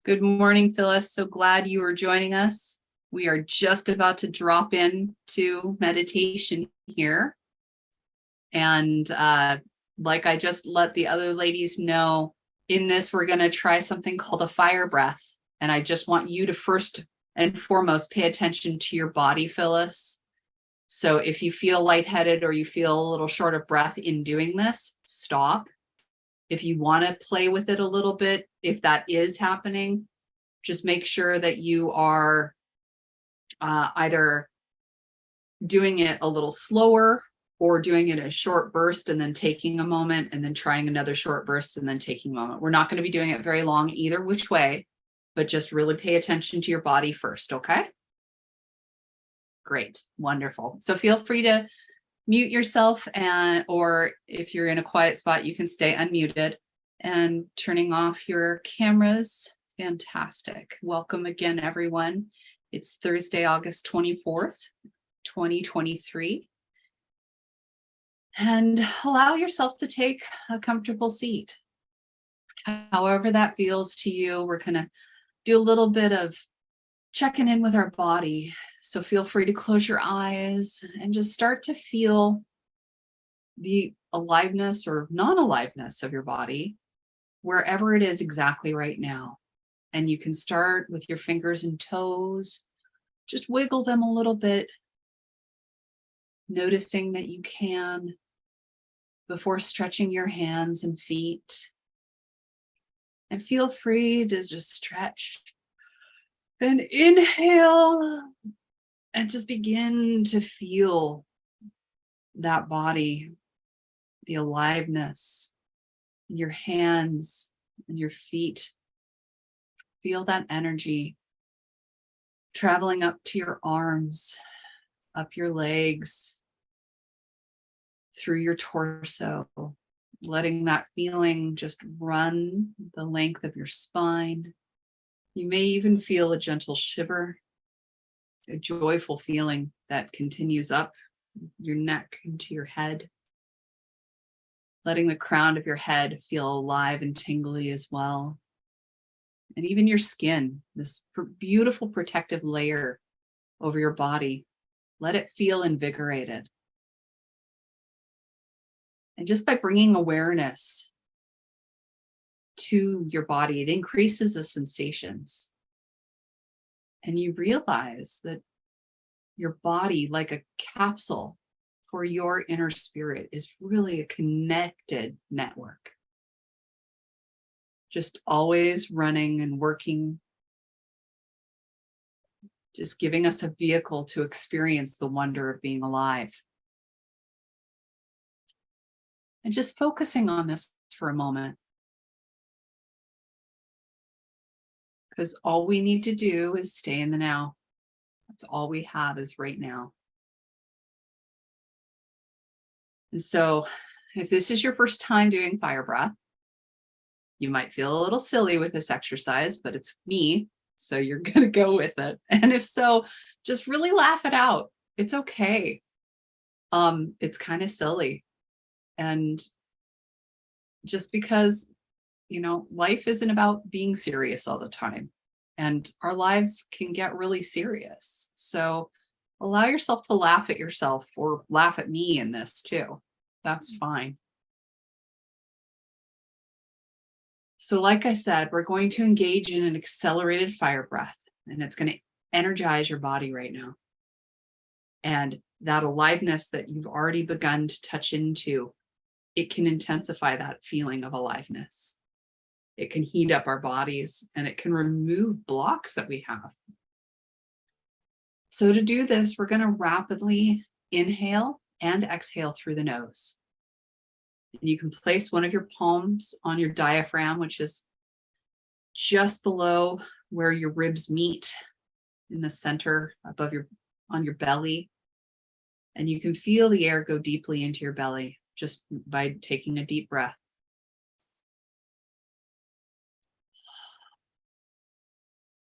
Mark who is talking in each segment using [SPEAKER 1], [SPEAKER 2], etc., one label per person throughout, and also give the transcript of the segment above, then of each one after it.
[SPEAKER 1] Good morning, Phyllis. So glad you are joining us. We are just about to drop into meditation here. And like I just let the other ladies know, in this, we're going to try something called a fire breath. And I just want you to first and foremost pay attention to your body, Phyllis. So if you feel lightheaded or you feel a little short of breath in doing this, stop. If you want to play with it a little bit, if that is happening, just make sure that you are either doing it a little slower or doing it a short burst and then taking a moment and then trying another short burst and then taking a moment. We're not going to be doing it very long either which way, but just really pay attention to your body first, okay? Great, wonderful. So feel free to mute yourself, or if you're in a quiet spot, you can stay unmuted, and turning off your cameras. Fantastic. Welcome again, everyone. It's Thursday, August 24th, 2023. And allow yourself to take a comfortable seat. However that feels to you, we're going to do a little bit of checking in with our body. So feel free to close your eyes and just start to feel the aliveness or non-aliveness of your body, wherever it is exactly right now. And you can start with your fingers and toes, just wiggle them a little bit, noticing that you can before stretching your hands and feet. And feel free to just stretch. Then inhale and just begin to feel that body, the aliveness in your hands and your feet. Feel that energy traveling up to your arms, up your legs, through your torso, letting that feeling just run the length of your spine. You may even feel a gentle shiver, a joyful feeling that continues up your neck into your head, letting the crown of your head feel alive and tingly as well. And even your skin, this beautiful protective layer over your body, let it feel invigorated. And just by bringing awareness to your body, it increases the sensations. And you realize that your body, like a capsule for your inner spirit, is really a connected network. Just always running and working, just giving us a vehicle to experience the wonder of being alive. And just focusing on this for a moment. Because all we need to do is stay in the now. That's all we have is right now. And so if this is your first time doing fire breath, you might feel a little silly with this exercise, but it's me, so you're going to go with it. And if so, just really laugh it out. It's okay. It's kind of silly. And just because, life isn't about being serious all the time, and our lives can get really serious. So allow yourself to laugh at yourself or laugh at me in this too. That's fine. So like I said, we're going to engage in an accelerated fire breath, and it's going to energize your body right now. And that aliveness that you've already begun to touch into, it can intensify that feeling of aliveness. It can heat up our bodies, and it can remove blocks that we have. So to do this, we're going to rapidly inhale and exhale through the nose. And you can place one of your palms on your diaphragm, which is just below where your ribs meet in the center on your belly. And you can feel the air go deeply into your belly just by taking a deep breath.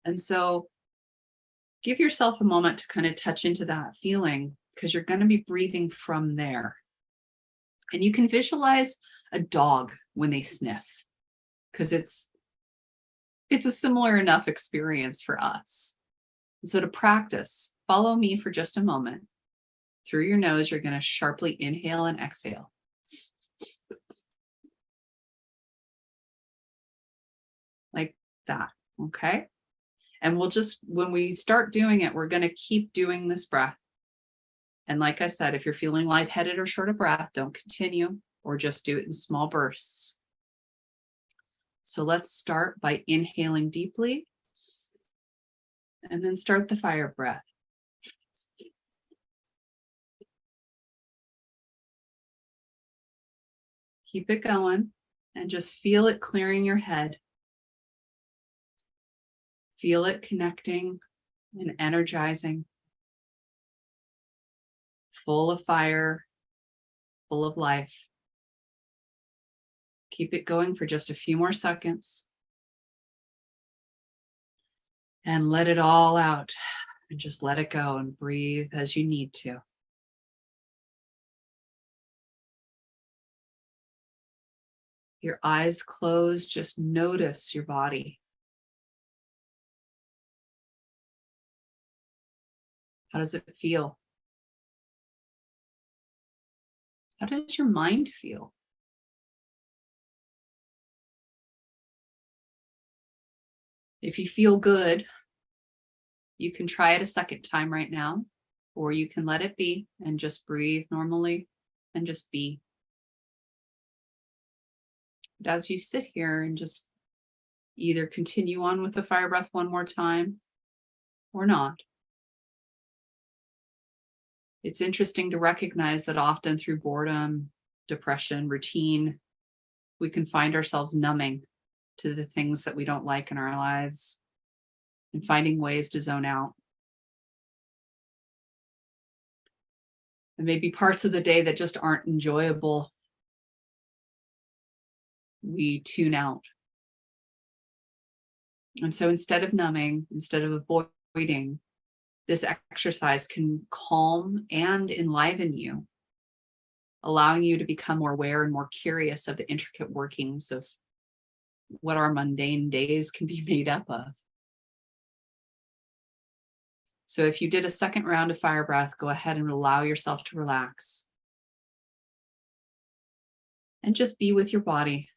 [SPEAKER 1] And so give yourself a moment to kind of touch into that feeling, because you're going to be breathing from there. And you can visualize a dog when they sniff, because it's it's a similar enough experience for us. So to practice, follow me for just a moment. Through your nose, you're going to sharply inhale and exhale. Like that, okay? And we'll just, when we start doing it, we're going to keep doing this breath. And like I said, if you're feeling lightheaded or short of breath, don't continue or just do it in small bursts. So let's start by inhaling deeply and then start the fire breath. Keep it going and just feel it clearing your head. Feel it connecting and energizing, full of fire, full of life. Keep it going for just a few more seconds. And let it all out and just let it go and breathe as you need to. Your eyes closed, just notice your body. How does it feel? How does your mind feel? If you feel good, you can try it a second time right now, or you can let it be and just breathe normally and just be. But as you sit here and just either continue on with the fire breath one more time or not. It's interesting to recognize that often through boredom, depression, routine, we can find ourselves numbing to the things that we don't like in our lives and finding ways to zone out. And maybe parts of the day that just aren't enjoyable, we tune out. And so instead of numbing, instead of avoiding, this exercise can calm and enliven you, allowing you to become more aware and more curious of the intricate workings of what our mundane days can be made up of. So if you did a second round of fire breath, go ahead and allow yourself to relax. And just be with your body.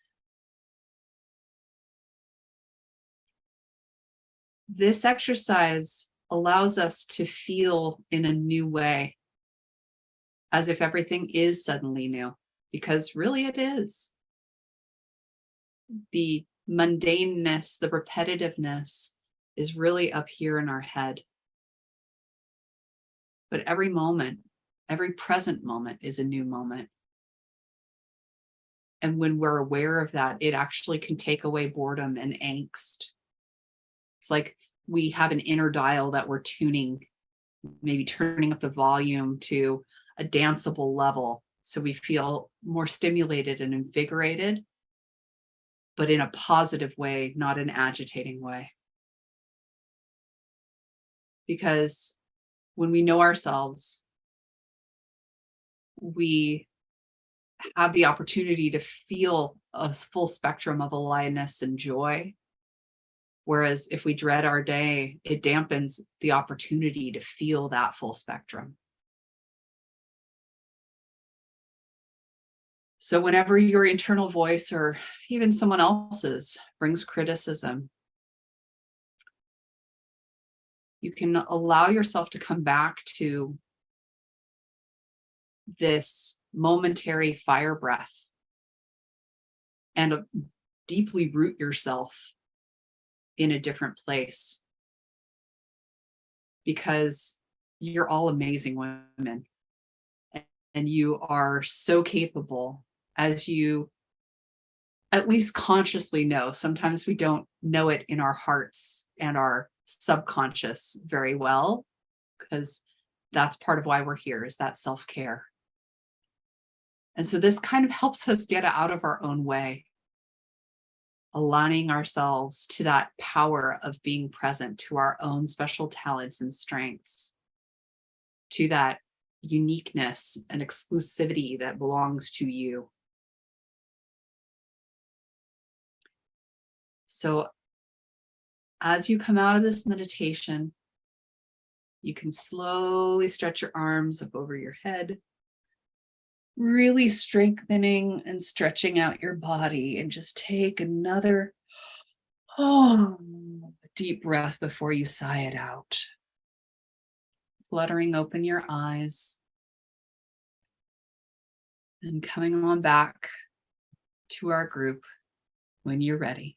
[SPEAKER 1] This exercise allows us to feel in a new way, as if everything is suddenly new, because really it is. The mundaneness, the repetitiveness is really up here in our head. But every moment, every present moment is a new moment. And when we're aware of that, it actually can take away boredom and angst. It's like we have an inner dial that we're tuning, maybe turning up the volume to a danceable level. So we feel more stimulated and invigorated, but in a positive way, not an agitating way. Because when we know ourselves, we have the opportunity to feel a full spectrum of aliveness and joy. Whereas if we dread our day, it dampens the opportunity to feel that full spectrum. So whenever your internal voice or even someone else's brings criticism, you can allow yourself to come back to this momentary fire breath and deeply root yourself in a different place, because you're all amazing women and you are so capable, as you at least consciously know. Sometimes we don't know it in our hearts and our subconscious very well, because that's part of why we're here, is that self-care. And so this kind of helps us get out of our own way, aligning ourselves to that power of being present to our own special talents and strengths, to that uniqueness and exclusivity that belongs to you. So as you come out of this meditation, you can slowly stretch your arms up over your head, really strengthening and stretching out your body, and just take another deep breath before you sigh it out. Fluttering open your eyes and coming on back to our group when you're ready.